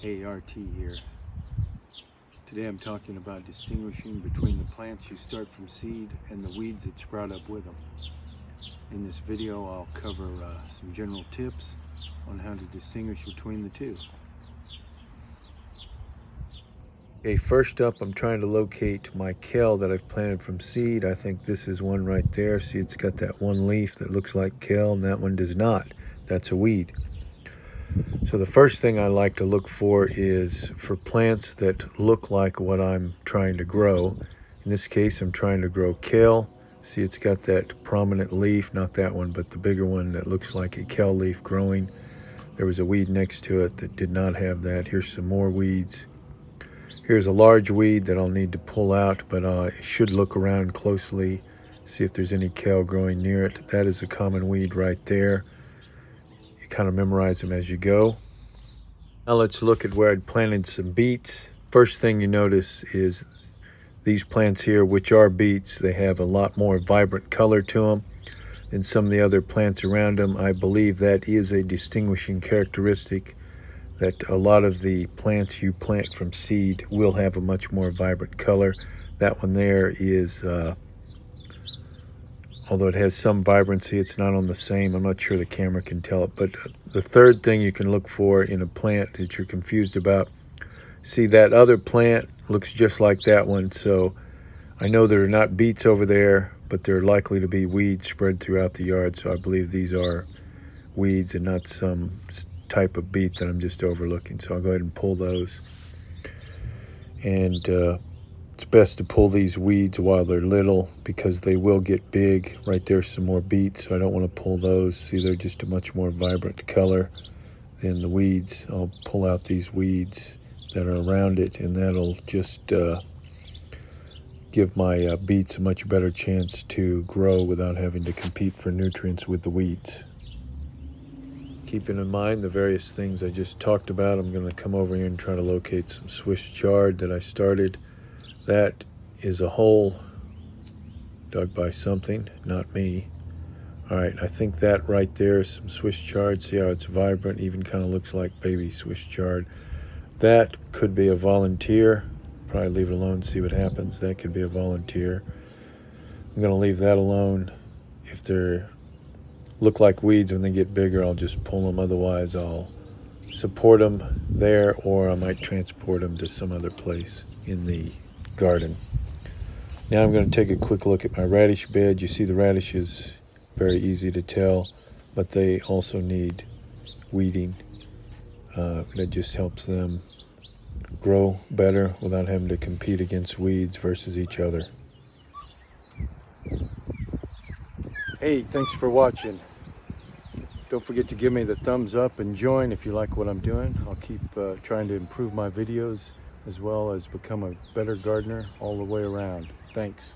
ART here. Today I'm talking about distinguishing between the plants you start from seed and the weeds that sprout up with them. In this video I'll cover some general tips on how to distinguish between the two. Okay, first up I'm trying to locate my kale that I've planted from seed. I think this is one right there. See, it's got that one leaf that looks like kale and that one does not. That's a weed. So the first thing I like to look for is for plants that look like what I'm trying to grow. In this case, I'm trying to grow kale. See, it's got that prominent leaf, not that one, but the bigger one that looks like a kale leaf growing. There was a weed next to it that did not have that. Here's some more weeds. Here's a large weed that I'll need to pull out, but I should look around closely, see if there's any kale growing near it. That is a common weed right there. Kind of memorize them as you go. Now let's look at where I'd planted some beets. First thing you notice is these plants here, which are beets, they have a lot more vibrant color to them than some of the other plants around them. I believe that is a distinguishing characteristic, that a lot of the plants you plant from seed will have a much more vibrant color. That one there is although it has some vibrancy, it's not on the same. I'm not sure the camera can tell it. But the third thing you can look for in a plant that you're confused about, see that other plant looks just like that one. So I know there are not beets over there, but there are likely to be weeds spread throughout the yard. So I believe these are weeds and not some type of beet that I'm just overlooking. So I'll go ahead and pull those. And it's best to pull these weeds while they're little because they will get big. Right there's some more beets, so I don't want to pull those. See, they're just a much more vibrant color than the weeds. I'll pull out these weeds that are around it, and that'll just give my beets a much better chance to grow without having to compete for nutrients with the weeds. Keeping in mind the various things I just talked about, I'm going to come over here and try to locate some Swiss chard that I started. That is a hole dug by something, not me. All right, I think that right there is some Swiss chard. See how it's vibrant, even kind of looks like baby Swiss chard. That could be a volunteer. Probably leave it alone, see what happens. That could be a volunteer. I'm gonna leave that alone. If they look like weeds when they get bigger, I'll just pull them. Otherwise, I'll support them there, or I might transport them to some other place in the garden. Now I'm going to take a quick look at my radish bed. You see the radishes, very easy to tell, but they also need weeding. That just helps them grow better without having to compete against weeds versus each other. Hey, thanks for watching. Don't forget to give me the thumbs up and join if you like what I'm doing. I'll keep trying to improve my videos as well as become a better gardener all the way around. Thanks.